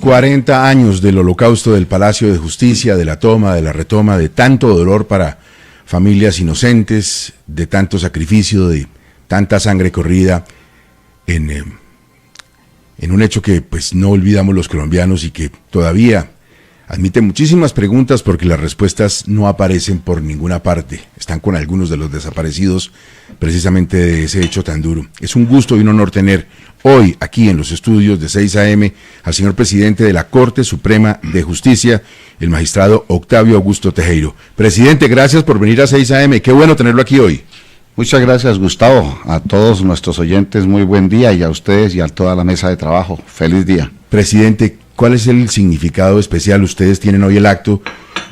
40 años del holocausto del Palacio de Justicia, de la toma, de la retoma, de tanto dolor para familias inocentes, de tanto sacrificio, de tanta sangre corrida en un hecho que pues no olvidamos los colombianos y que todavía admite muchísimas preguntas porque las respuestas no aparecen por ninguna parte. Están con algunos de los desaparecidos precisamente de ese hecho tan duro. Es un gusto y un honor tener hoy aquí en los estudios de 6 AM al señor presidente de la Corte Suprema de Justicia, el magistrado Octavio Augusto Tejero. Presidente, gracias por venir a 6 AM. Qué bueno tenerlo aquí hoy. Muchas gracias, Gustavo. A todos nuestros oyentes, muy buen día, y a ustedes y a toda la mesa de trabajo. Feliz día. Presidente, ¿cuál es el significado especial? Ustedes tienen hoy el acto,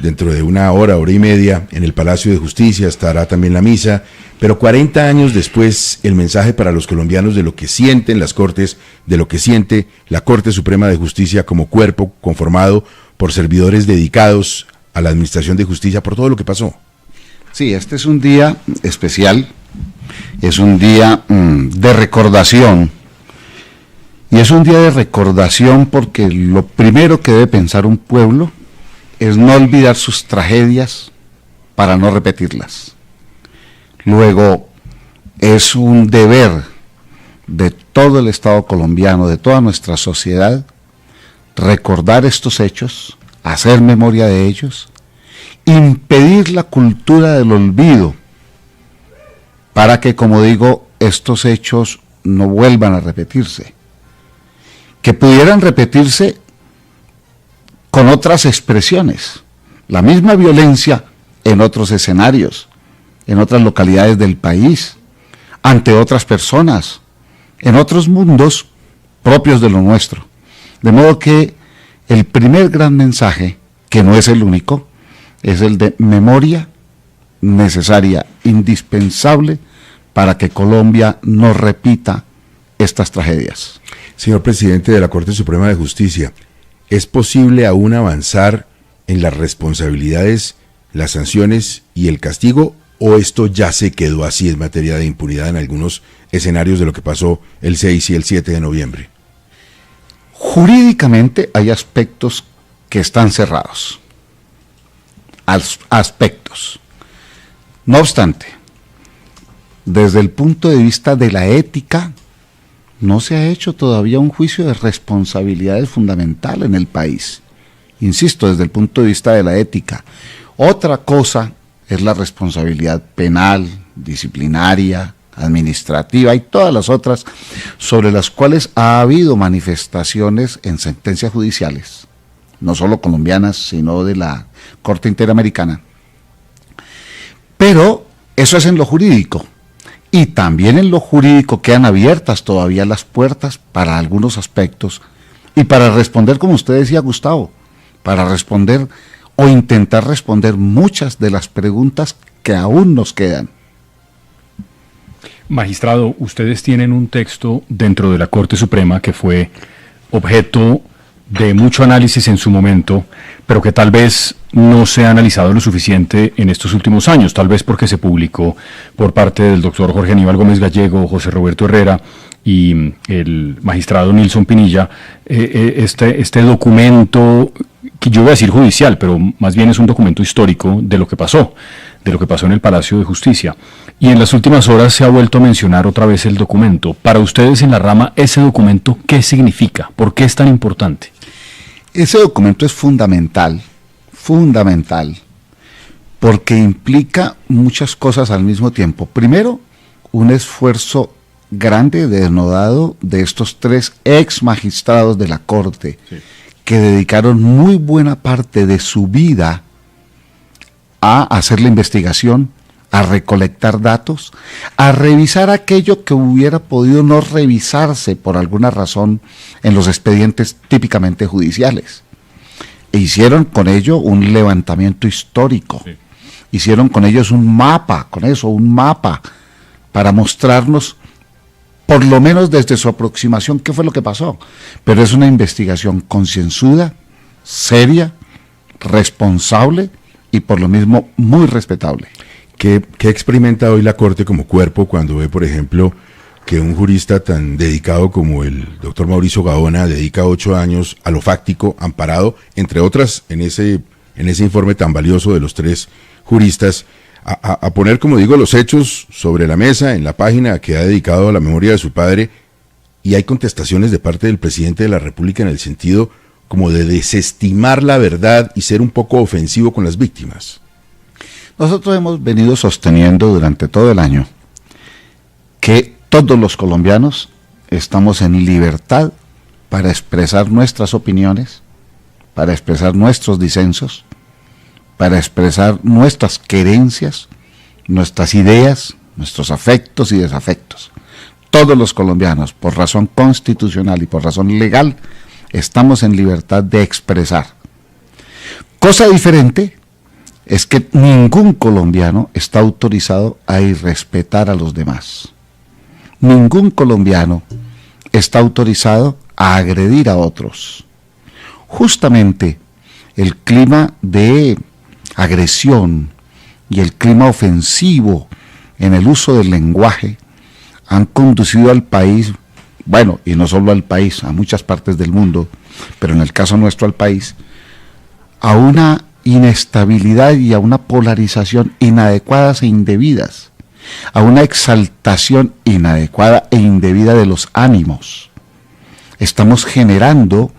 dentro de una hora, hora y media, en el Palacio de Justicia, estará también la misa, pero 40 años después, el mensaje para los colombianos de lo que sienten las Cortes, de lo que siente la Corte Suprema de Justicia como cuerpo conformado por servidores dedicados a la administración de justicia por todo lo que pasó. Sí, este es un día especial, es un día de recordación, y es un día de recordación porque lo primero que debe pensar un pueblo es no olvidar sus tragedias para no repetirlas. Luego, es un deber de todo el Estado colombiano, de toda nuestra sociedad, recordar estos hechos, hacer memoria de ellos, impedir la cultura del olvido para que, como digo, estos hechos no vuelvan a repetirse. Que pudieran repetirse con otras expresiones, la misma violencia en otros escenarios, en otras localidades del país, ante otras personas, en otros mundos propios de lo nuestro. De modo que el primer gran mensaje, que no es el único, es el de memoria necesaria, indispensable, para que Colombia no repita estas tragedias. Señor presidente de la Corte Suprema de Justicia, ¿es posible aún avanzar en las responsabilidades, las sanciones y el castigo, o esto ya se quedó así en materia de impunidad en algunos escenarios de lo que pasó el 6 y el 7 de noviembre? Jurídicamente hay aspectos que están cerrados. Aspectos. No obstante, desde el punto de vista de la ética, no se ha hecho todavía un juicio de responsabilidades fundamental en el país. Insisto, desde el punto de vista de la ética. Otra cosa es la responsabilidad penal, disciplinaria, administrativa y todas las otras sobre las cuales ha habido manifestaciones en sentencias judiciales, no solo colombianas, sino de la Corte Interamericana. Pero eso es en lo jurídico. Y también en lo jurídico quedan abiertas todavía las puertas para algunos aspectos y para responder, como usted decía, Gustavo, para responder o intentar responder muchas de las preguntas que aún nos quedan. Magistrado, ustedes tienen un texto dentro de la Corte Suprema que fue objeto de mucho análisis en su momento, pero que tal vez no se ha analizado lo suficiente en estos últimos años, tal vez porque se publicó por parte del doctor Jorge Aníbal Gómez Gallego, José Roberto Herrera y el magistrado Nilson Pinilla, este documento, que yo voy a decir judicial, pero más bien es un documento histórico de lo que pasó en el Palacio de Justicia. Y en las últimas horas se ha vuelto a mencionar otra vez el documento. Para ustedes en la rama, ¿ese documento qué significa? ¿Por qué es tan importante? Ese documento es fundamental, porque implica muchas cosas al mismo tiempo. Primero, un esfuerzo grande, denodado, de estos 3 ex magistrados de la Corte, sí, que dedicaron muy buena parte de su vida a hacer la investigación, a recolectar datos, a revisar aquello que hubiera podido no revisarse por alguna razón en los expedientes típicamente judiciales. E hicieron con ello un levantamiento histórico, sí, hicieron con ellos un mapa para mostrarnos, por lo menos desde su aproximación, qué fue lo que pasó. Pero es una investigación concienzuda, seria, responsable y por lo mismo muy respetable. ¿Qué experimenta hoy la Corte como cuerpo cuando ve, por ejemplo, que un jurista tan dedicado como el doctor Mauricio Gaona dedica 8 años a lo fáctico, amparado, entre otras, en ese informe tan valioso de los 3 juristas, a poner, como digo, los hechos sobre la mesa en la página que ha dedicado a la memoria de su padre, y hay contestaciones de parte del presidente de la República en el sentido como de desestimar la verdad y ser un poco ofensivo con las víctimas. Nosotros hemos venido sosteniendo durante todo el año que todos los colombianos estamos en libertad para expresar nuestras opiniones, para expresar nuestros disensos, para expresar nuestras querencias, nuestras ideas, nuestros afectos y desafectos. Todos los colombianos, por razón constitucional y por razón legal, estamos en libertad de expresar. Cosa diferente es que ningún colombiano está autorizado a irrespetar a los demás. Ningún colombiano está autorizado a agredir a otros. Justamente el clima de agresión y el clima ofensivo en el uso del lenguaje han conducido al país, bueno, y no solo al país, a muchas partes del mundo, pero en el caso nuestro al país, a una inestabilidad y a una polarización inadecuadas e indebidas, a una exaltación inadecuada e indebida de los ánimos. Estamos generando,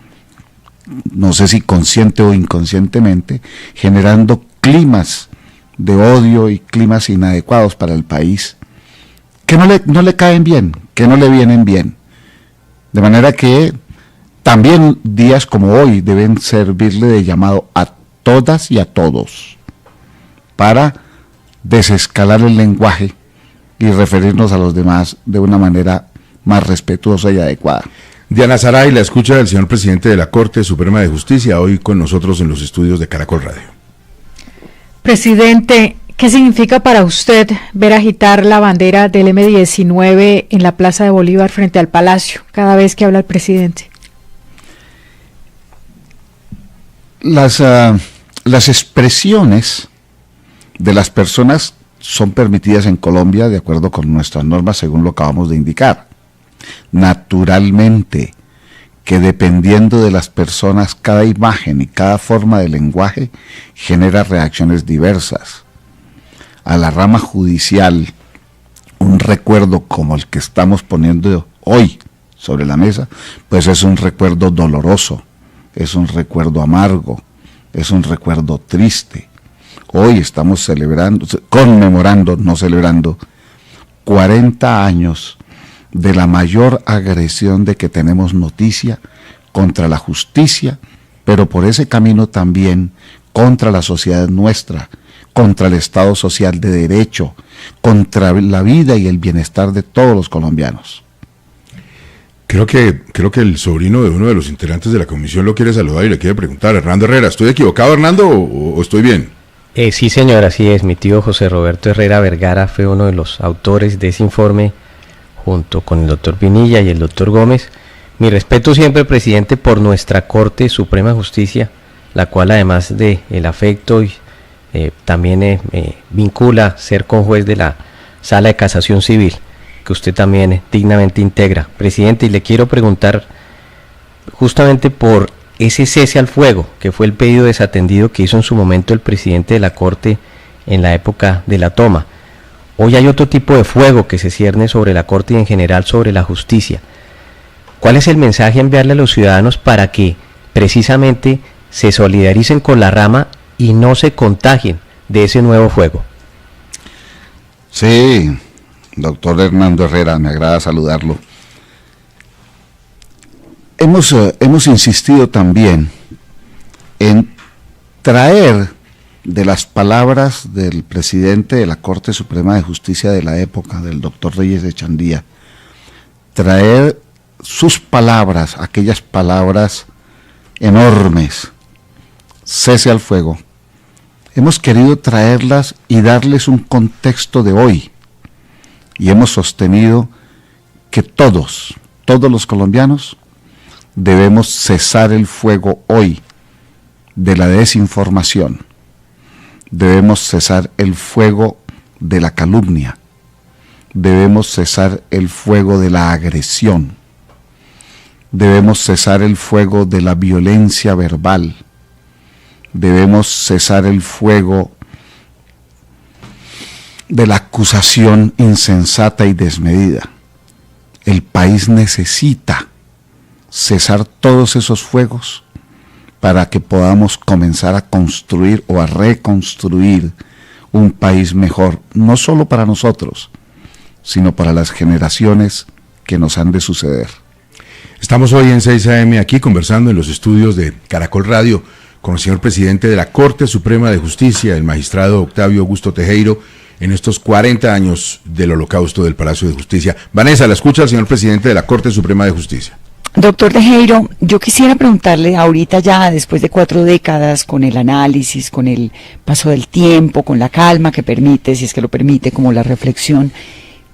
no sé si consciente o inconscientemente, generando climas de odio y climas inadecuados para el país, que no le caen bien, que no le vienen bien. De manera que también días como hoy deben servirle de llamado a todas y a todos para desescalar el lenguaje y referirnos a los demás de una manera más respetuosa y adecuada. Diana Saray, la escucha del señor presidente de la Corte Suprema de Justicia, hoy con nosotros en los estudios de Caracol Radio. Presidente, ¿qué significa para usted ver agitar la bandera del M-19 en la Plaza de Bolívar frente al Palacio cada vez que habla el presidente? Las expresiones de las personas son permitidas en Colombia de acuerdo con nuestras normas, según lo acabamos de indicar. Naturalmente que dependiendo de las personas, cada imagen y cada forma de lenguaje genera reacciones diversas. A la rama judicial, un recuerdo como el que estamos poniendo hoy sobre la mesa, pues es un recuerdo doloroso, es un recuerdo amargo, es un recuerdo triste. Hoy estamos conmemorando, no celebrando, 40 años de la mayor agresión de que tenemos noticia contra la justicia, pero por ese camino también contra la sociedad nuestra, contra el Estado social de derecho, contra la vida y el bienestar de todos los colombianos. Creo que el sobrino de uno de los integrantes de la comisión lo quiere saludar y le quiere preguntar. Hernando Herrera, ¿estoy equivocado, Hernando, o estoy bien? Sí, señor, así es. Mi tío José Roberto Herrera Vergara fue uno de los autores de ese informe, junto con el doctor Pinilla y el doctor Gómez. Mi respeto siempre, presidente, por nuestra Corte Suprema de Justicia, la cual además de el afecto también vincula ser conjuez de la Sala de Casación Civil, que usted también dignamente integra. Presidente, y le quiero preguntar justamente por ese cese al fuego, que fue el pedido desatendido que hizo en su momento el presidente de la Corte en la época de la toma. Hoy hay otro tipo de fuego que se cierne sobre la Corte y en general sobre la justicia. ¿Cuál es el mensaje a enviarle a los ciudadanos para que precisamente se solidaricen con la rama y no se contagien de ese nuevo fuego? Sí, doctor Hernando Herrera, me agrada saludarlo. Hemos insistido también en traer de las palabras del presidente de la Corte Suprema de Justicia de la época, del doctor Reyes Echandía, traer sus palabras, aquellas palabras enormes, cese al fuego. Hemos querido traerlas y darles un contexto de hoy, y hemos sostenido que todos los colombianos debemos cesar el fuego hoy de la desinformación. Debemos cesar el fuego de la calumnia. debemos cesar el fuego de la agresión, debemos cesar el fuego de la violencia verbal, debemos cesar el fuego de la acusación insensata y desmedida. El país necesita cesar todos esos fuegos para que podamos comenzar a construir o a reconstruir un país mejor, no solo para nosotros, sino para las generaciones que nos han de suceder. Estamos hoy en 6 AM aquí conversando en los estudios de Caracol Radio con el señor presidente de la Corte Suprema de Justicia, el magistrado Octavio Augusto Tejero, en estos 40 años del holocausto del Palacio de Justicia. Vanessa, la escucha al señor presidente de la Corte Suprema de Justicia. Doctor Tejero, yo quisiera preguntarle ahorita ya, después de 4 décadas, con el análisis, con el paso del tiempo, con la calma que permite, si es que lo permite, como la reflexión,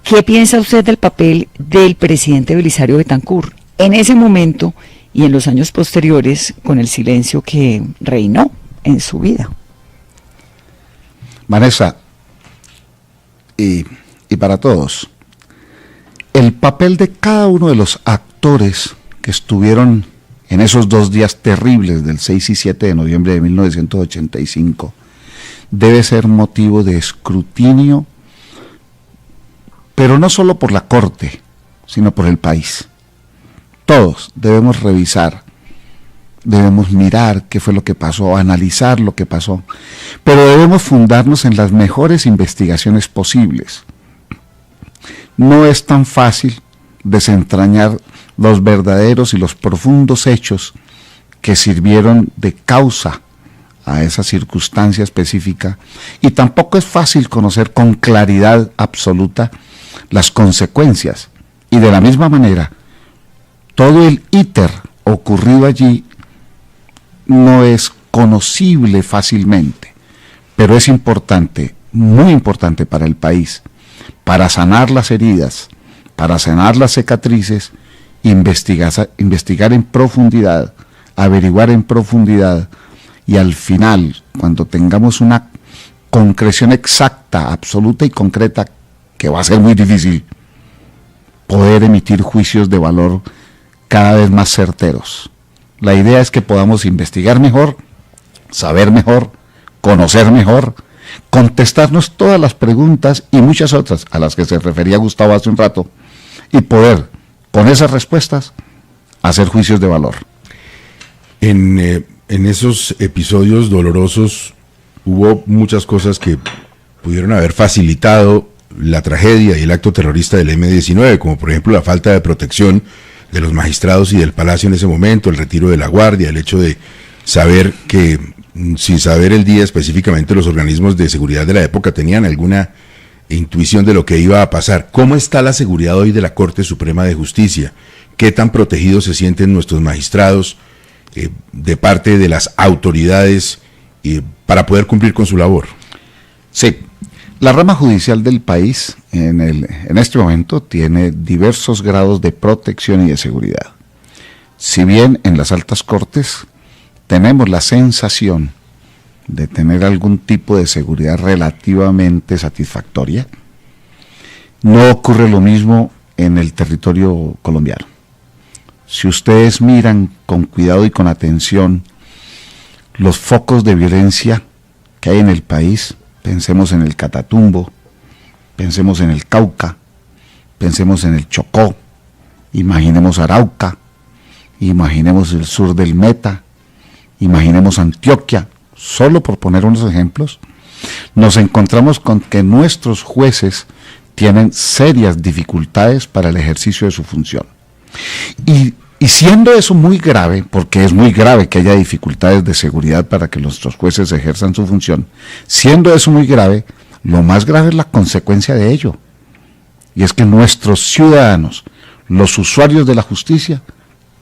¿qué piensa usted del papel del presidente Belisario Betancur en ese momento y en los años posteriores con el silencio que reinó en su vida? Vanessa, y para todos, el papel de cada uno de los actores que estuvieron en esos 2 días terribles del 6 y 7 de noviembre de 1985 debe ser motivo de escrutinio, pero no solo por la Corte, sino por el país. Todos debemos revisar, debemos mirar qué fue lo que pasó, analizar lo que pasó, pero debemos fundarnos en las mejores investigaciones posibles. No es tan fácil desentrañar los verdaderos y los profundos hechos que sirvieron de causa a esa circunstancia específica, y tampoco es fácil conocer con claridad absoluta las consecuencias, y de la misma manera, todo el íter ocurrido allí no es conocible fácilmente, pero es importante, muy importante para el país, para sanar las heridas, para sanar las cicatrices, investigar en profundidad, averiguar en profundidad, y al final, cuando tengamos una concreción exacta, absoluta y concreta, que va a ser muy difícil, poder emitir juicios de valor cada vez más certeros. La idea es que podamos investigar mejor, saber mejor, conocer mejor, contestarnos todas las preguntas y muchas otras a las que se refería Gustavo hace un rato, y poder, con esas respuestas, hacer juicios de valor. En esos episodios dolorosos hubo muchas cosas que pudieron haber facilitado la tragedia y el acto terrorista del M-19, como por ejemplo la falta de protección de los magistrados y del Palacio en ese momento, el retiro de la guardia, el hecho de saber que, sin saber el día específicamente, los organismos de seguridad de la época tenían alguna intuición de lo que iba a pasar. ¿Cómo está la seguridad hoy de la Corte Suprema de Justicia? ¿Qué tan protegidos se sienten nuestros magistrados de parte de las autoridades para poder cumplir con su labor? Sí, la rama judicial del país en este momento tiene diversos grados de protección y de seguridad. Si bien en las altas cortes tenemos la sensación de tener algún tipo de seguridad relativamente satisfactoria, no ocurre lo mismo en el territorio colombiano. Si ustedes miran con cuidado y con atención los focos de violencia que hay en el país, pensemos en el Catatumbo, pensemos en el Cauca, pensemos en el Chocó, imaginemos Arauca, imaginemos el sur del Meta, imaginemos Antioquia, solo por poner unos ejemplos, nos encontramos con que nuestros jueces tienen serias dificultades para el ejercicio de su función. Y siendo eso muy grave, porque es muy grave que haya dificultades de seguridad para que nuestros jueces ejerzan su función, siendo eso muy grave, lo más grave es la consecuencia de ello. Y es que nuestros ciudadanos, los usuarios de la justicia,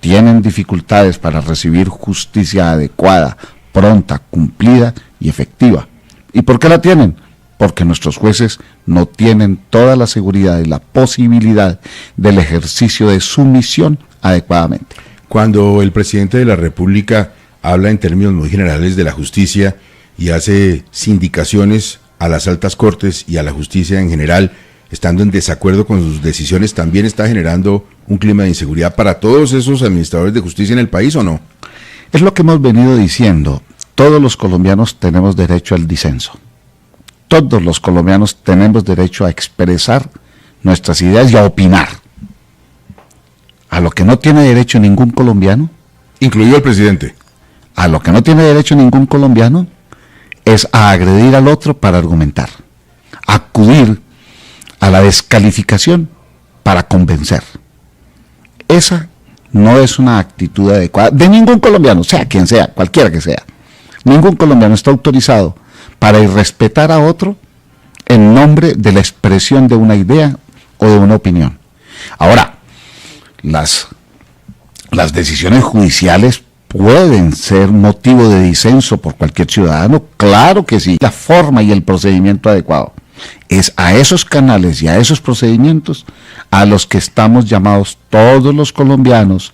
tienen dificultades para recibir justicia adecuada, pronta, cumplida y efectiva. ¿Y por qué la tienen? Porque nuestros jueces no tienen toda la seguridad y la posibilidad del ejercicio de su misión adecuadamente. Cuando el presidente de la República habla en términos muy generales de la justicia y hace sindicaciones a las altas cortes y a la justicia en general, estando en desacuerdo con sus decisiones, también está generando un clima de inseguridad para todos esos administradores de justicia en el país, ¿o no? Es lo que hemos venido diciendo. Todos los colombianos tenemos derecho al disenso. Todos los colombianos tenemos derecho a expresar nuestras ideas y a opinar. A lo que no tiene derecho ningún colombiano, Incluido el presidente. a lo que no tiene derecho ningún colombiano, es a agredir al otro para argumentar, acudir a la descalificación para convencer. Esa no es una actitud adecuada de ningún colombiano, sea quien sea, cualquiera que sea. Ningún colombiano está autorizado para irrespetar a otro en nombre de la expresión de una idea o de una opinión. Ahora, las decisiones judiciales pueden ser motivo de disenso por cualquier ciudadano, claro que sí. La forma y el procedimiento adecuado es a esos canales y a esos procedimientos a los que estamos llamados todos los colombianos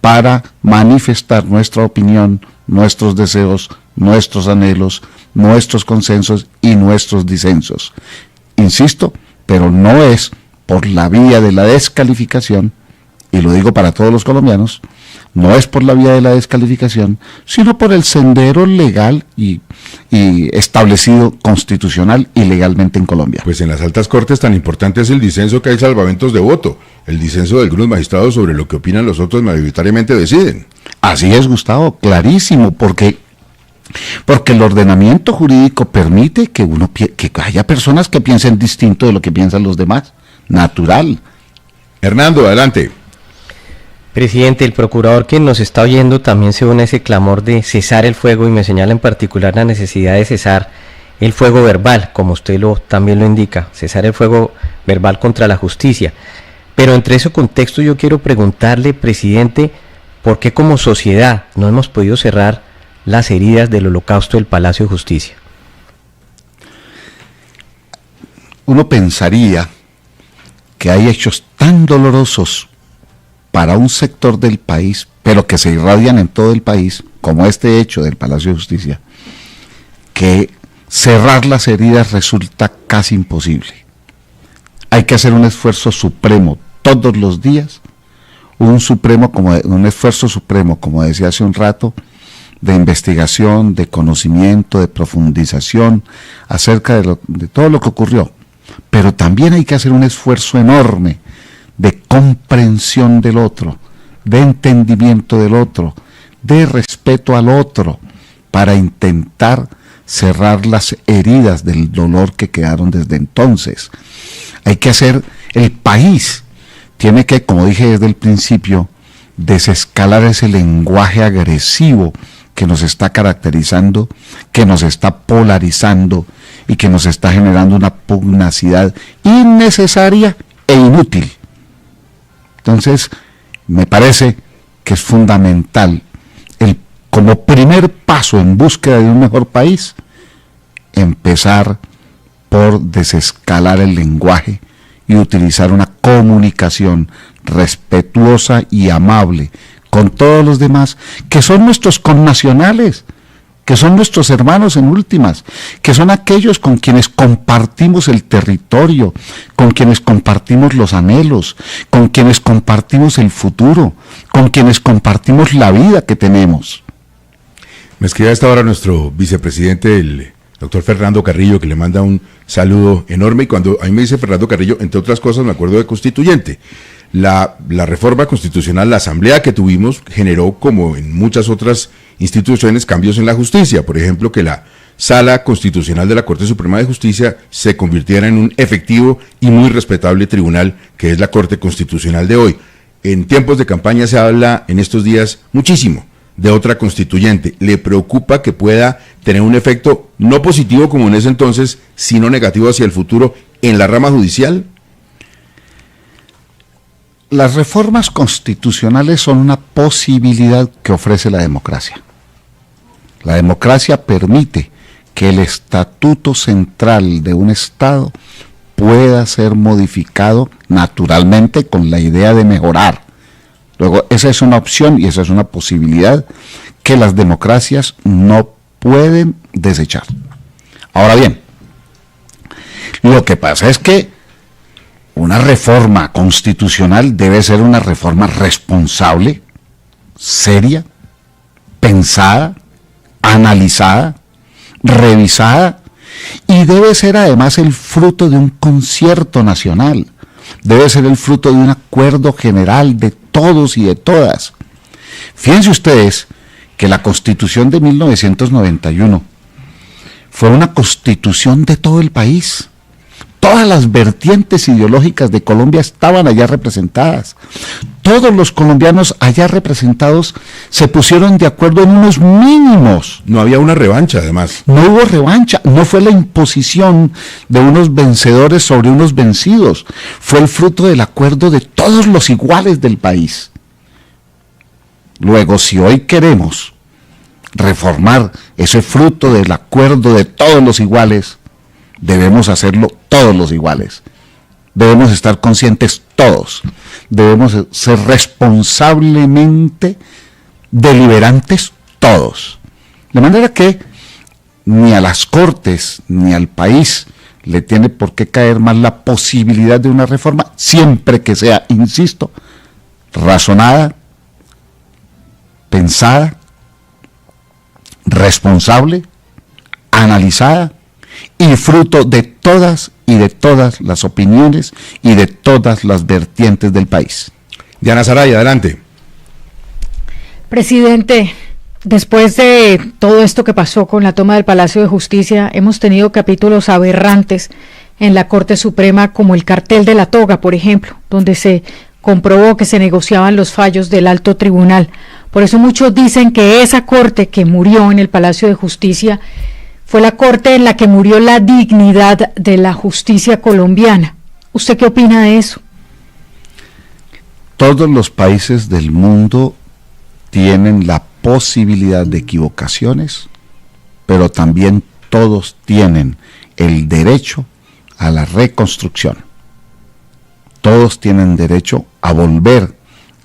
para manifestar nuestra opinión, nuestros deseos, nuestros anhelos, nuestros consensos y nuestros disensos. Insisto, pero no es por la vía de la descalificación, y lo digo para todos los colombianos, no es por la vía de la descalificación, sino por el sendero legal y establecido constitucional y legalmente en Colombia. Pues en las altas cortes tan importante es el disenso que hay salvamentos de voto, el disenso de algunos magistrados sobre lo que opinan los otros mayoritariamente deciden. Así es, Gustavo, clarísimo, porque el ordenamiento jurídico permite que haya personas que piensen distinto de lo que piensan los demás, natural. Hernando, adelante. Presidente, el procurador que nos está oyendo también se une a ese clamor de cesar el fuego y me señala en particular la necesidad de cesar el fuego verbal, como usted también lo indica, cesar el fuego verbal contra la justicia. Pero entre ese contexto yo quiero preguntarle, presidente, ¿por qué como sociedad no hemos podido cerrar las heridas del holocausto del Palacio de Justicia? Uno pensaría que hay hechos tan dolorosos para un sector del país, pero que se irradian en todo el país, como este hecho del Palacio de Justicia, que cerrar las heridas resulta casi imposible. Hay que hacer un esfuerzo supremo todos los días, un esfuerzo supremo, como decía hace un rato, de investigación, de conocimiento, de profundización acerca de todo lo que ocurrió. Pero también hay que hacer un esfuerzo enorme de comprensión del otro, de entendimiento del otro, de respeto al otro, para intentar cerrar las heridas del dolor que quedaron desde entonces. Hay que hacer, el país tiene que, como dije desde el principio, desescalar ese lenguaje agresivo que nos está caracterizando, que nos está polarizando y que nos está generando una pugnacidad innecesaria e inútil. Entonces, me parece que es fundamental, como primer paso en búsqueda de un mejor país, empezar por desescalar el lenguaje y utilizar una comunicación respetuosa y amable con todos los demás, que son nuestros connacionales, que son nuestros hermanos en últimas, que son aquellos con quienes compartimos el territorio, con quienes compartimos los anhelos, con quienes compartimos el futuro, con quienes compartimos la vida que tenemos. Me escribe a esta hora nuestro vicepresidente, el doctor Fernando Carrillo, que le manda un saludo enorme, y cuando a mí me dice Fernando Carrillo, entre otras cosas me acuerdo de constituyente. La reforma constitucional, la asamblea que tuvimos, generó, como en muchas otras instituciones, cambios en la justicia. Por ejemplo, que la Sala Constitucional de la Corte Suprema de Justicia se convirtiera en un efectivo y muy respetable tribunal, que es la Corte Constitucional de hoy. En tiempos de campaña se habla en estos días muchísimo de otra constituyente. ¿Le preocupa que pueda tener un efecto no positivo como en ese entonces, sino negativo hacia el futuro en la rama judicial? Las reformas constitucionales son una posibilidad que ofrece la democracia. La democracia permite que el estatuto central de un Estado pueda ser modificado naturalmente con la idea de mejorar. Luego, esa es una opción y esa es una posibilidad que las democracias no pueden desechar. Ahora bien, lo que pasa es que una reforma constitucional debe ser una reforma responsable, seria, pensada, analizada, revisada, y debe ser además el fruto de un concierto nacional, debe ser el fruto de un acuerdo general de todos y de todas. Fíjense ustedes que la Constitución de 1991 fue una constitución de todo el país. Todas las vertientes ideológicas de Colombia estaban allá representadas. Todos los colombianos allá representados se pusieron de acuerdo en unos mínimos. No había una revancha, además. No hubo revancha, no fue la imposición de unos vencedores sobre unos vencidos. Fue el fruto del acuerdo de todos los iguales del país. Luego, si hoy queremos reformar ese fruto del acuerdo de todos los iguales, debemos hacerlo todos los iguales. Debemos estar conscientes todos. Debemos ser responsablemente deliberantes todos. De manera que ni a las Cortes ni al país le tiene por qué caer mal la posibilidad de una reforma, siempre que sea, insisto, razonada, pensada, responsable, analizada y fruto de todas las opiniones y de todas las vertientes del país. Diana Saray, adelante. Presidente, después de todo esto que pasó con la toma del Palacio de Justicia, hemos tenido capítulos aberrantes en la Corte Suprema, como el cartel de la toga, por ejemplo, donde se comprobó que se negociaban los fallos del alto tribunal. Por eso muchos dicen que esa corte que murió en el Palacio de Justicia fue la corte en la que murió la dignidad de la justicia colombiana. ¿Usted qué opina de eso? Todos los países del mundo tienen la posibilidad de equivocaciones, pero también todos tienen el derecho a la reconstrucción. Todos tienen derecho a volver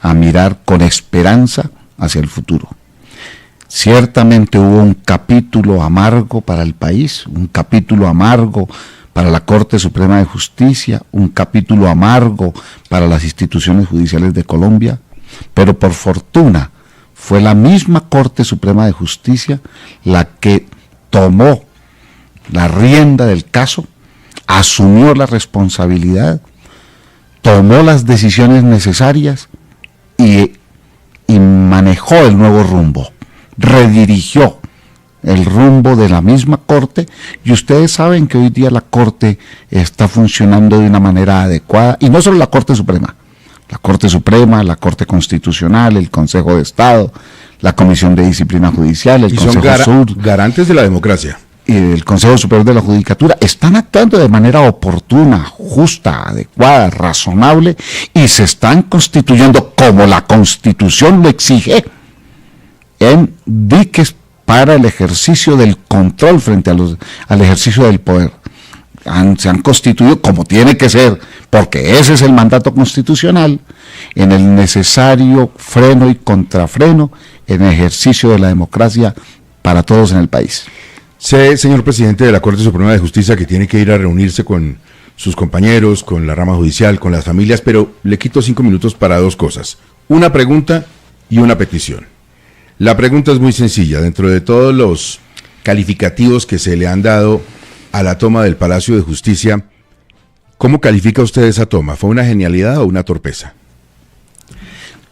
a mirar con esperanza hacia el futuro. Ciertamente hubo un capítulo amargo para el país, un capítulo amargo para la Corte Suprema de Justicia, un capítulo amargo para las instituciones judiciales de Colombia, pero por fortuna fue la misma Corte Suprema de Justicia la que tomó la rienda del caso, asumió la responsabilidad, tomó las decisiones necesarias y manejó el nuevo rumbo, redirigió el rumbo de la misma Corte, y ustedes saben que hoy día la Corte está funcionando de una manera adecuada, y no solo la Corte Suprema, la Corte Constitucional, el Consejo de Estado, la Comisión de Disciplina Judicial, el Consejo garantes de la democracia. Y el Consejo Superior de la Judicatura están actuando de manera oportuna, justa, adecuada, razonable, y se están constituyendo, como la Constitución lo exige, en diques para el ejercicio del control frente al ejercicio del poder. Se han constituido como tiene que ser, porque ese es el mandato constitucional, en el necesario freno y contrafreno en el ejercicio de la democracia para todos en el país. Sé, señor presidente de la Corte Suprema de Justicia, que tiene que ir a reunirse con sus compañeros, con la rama judicial, con las familias, pero le quito 5 minutos para dos cosas: una pregunta y una petición. La pregunta es muy sencilla. Dentro de todos los calificativos que se le han dado a la toma del Palacio de Justicia, ¿cómo califica usted esa toma? ¿Fue una genialidad o una torpeza?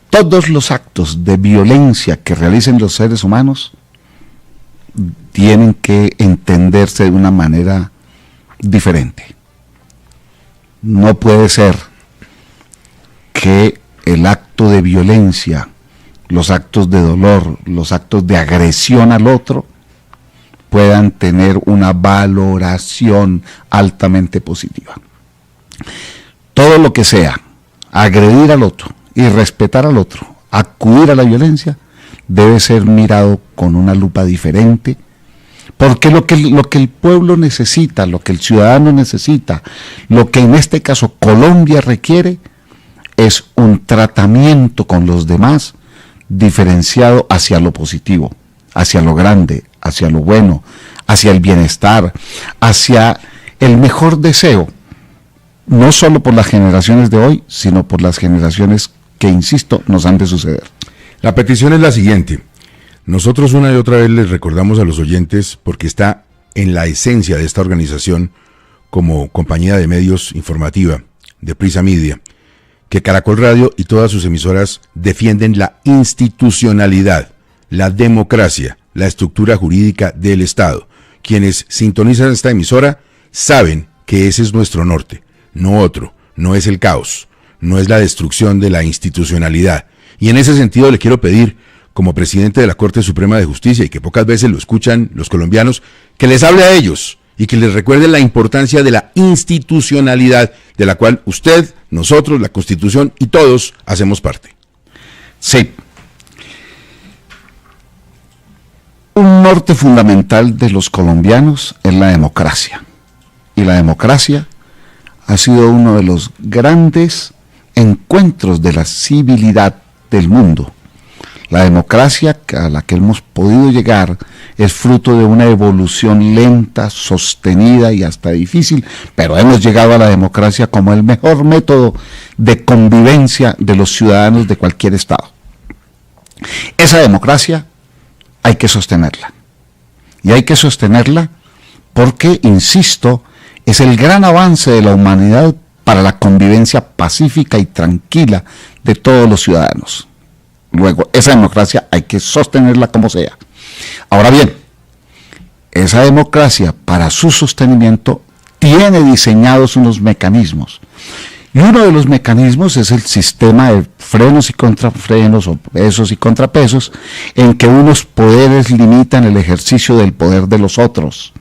Todos los actos de violencia que realicen los seres humanos tienen que entenderse de una manera diferente. No puede ser que el acto de violencia, los actos de dolor, los actos de agresión al otro puedan tener una valoración altamente positiva. Todo lo que sea agredir al otro, irrespetar al otro, acudir a la violencia, debe ser mirado con una lupa diferente, porque lo que el pueblo necesita, lo que el ciudadano necesita, lo que en este caso Colombia requiere, es un tratamiento con los demás diferenciado hacia lo positivo, hacia lo grande, hacia lo bueno, hacia el bienestar, hacia el mejor deseo no solo por las generaciones de hoy, sino por las generaciones que, insisto, nos han de suceder. La petición es la siguiente. Nosotros una y otra vez les recordamos a los oyentes, porque está en la esencia de esta organización como compañía de medios informativa, de Prisa Media, que Caracol Radio y todas sus emisoras defienden la institucionalidad, la democracia, la estructura jurídica del Estado. Quienes sintonizan esta emisora saben que ese es nuestro norte, no otro, no es el caos, no es la destrucción de la institucionalidad. Y en ese sentido le quiero pedir, como presidente de la Corte Suprema de Justicia, y que pocas veces lo escuchan los colombianos, que les hable a ellos y que les recuerde la importancia de la institucionalidad de la cual usted, nosotros, la Constitución y todos hacemos parte. Sí. Un norte fundamental de los colombianos es la democracia. Y la democracia ha sido uno de los grandes encuentros de la civilidad del mundo. La democracia a la que hemos podido llegar es fruto de una evolución lenta, sostenida y hasta difícil, pero hemos llegado a la democracia como el mejor método de convivencia de los ciudadanos de cualquier estado. Esa democracia hay que sostenerla. Y hay que sostenerla porque, insisto, es el gran avance de la humanidad para la convivencia pacífica y tranquila de todos los ciudadanos. Luego, esa democracia hay que sostenerla como sea. Ahora bien, esa democracia, para su sostenimiento, tiene diseñados unos mecanismos. Y uno de los mecanismos es el sistema de frenos y contrafrenos, o pesos y contrapesos, en que unos poderes limitan el ejercicio del poder de los otros,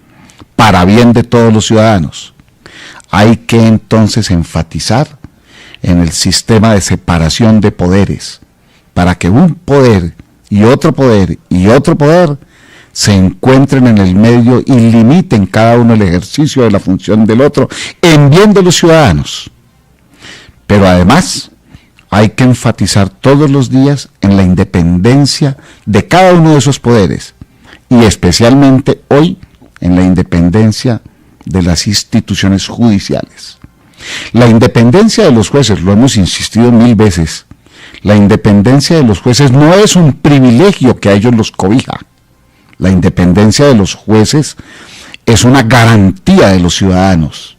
para bien de todos los ciudadanos. Hay que entonces enfatizar en el sistema de separación de poderes, para que un poder y otro poder y otro poder se encuentren en el medio y limiten cada uno el ejercicio de la función del otro en bien de los ciudadanos. Pero además hay que enfatizar todos los días en la independencia de cada uno de esos poderes y especialmente hoy en la independencia de las instituciones judiciales. La independencia de los jueces, lo hemos insistido 1000 veces, la independencia de los jueces no es un privilegio que a ellos los cobija. La independencia de los jueces es una garantía de los ciudadanos.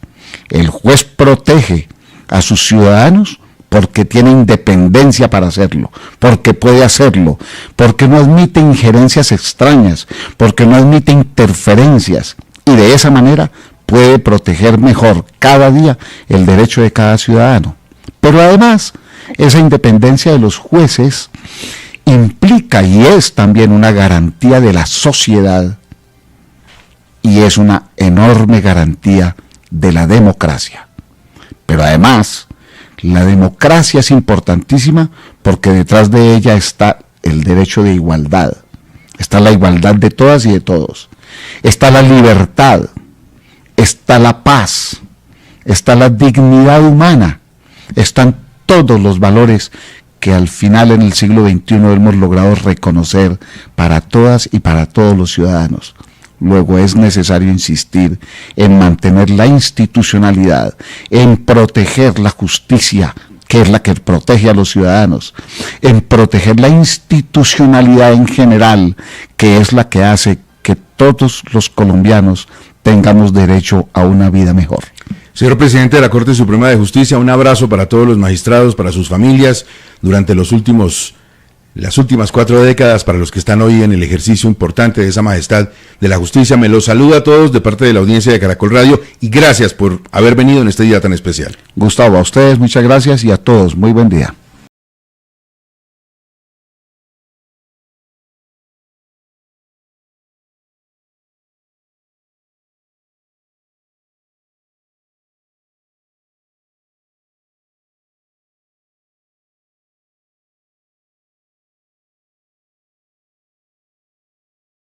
El juez protege a sus ciudadanos porque tiene independencia para hacerlo, porque puede hacerlo, porque no admite injerencias extrañas, porque no admite interferencias, y de esa manera puede proteger mejor cada día el derecho de cada ciudadano. Pero además, esa independencia de los jueces implica y es también una garantía de la sociedad y es una enorme garantía de la democracia. Pero además, la democracia es importantísima porque detrás de ella está el derecho de igualdad, está la igualdad de todas y de todos, está la libertad, está la paz, está la dignidad humana, están todos los valores que al final en el siglo XXI hemos logrado reconocer para todas y para todos los ciudadanos. Luego es necesario insistir en mantener la institucionalidad, en proteger la justicia, que es la que protege a los ciudadanos, en proteger la institucionalidad en general, que es la que hace que todos los colombianos tengamos derecho a una vida mejor. Señor presidente de la Corte Suprema de Justicia, un abrazo para todos los magistrados, para sus familias, durante las últimas 4 décadas, para los que están hoy en el ejercicio importante de esa majestad de la justicia. Me los saluda a todos de parte de la audiencia de Caracol Radio y gracias por haber venido en este día tan especial. Gustavo, a ustedes muchas gracias y a todos, muy buen día.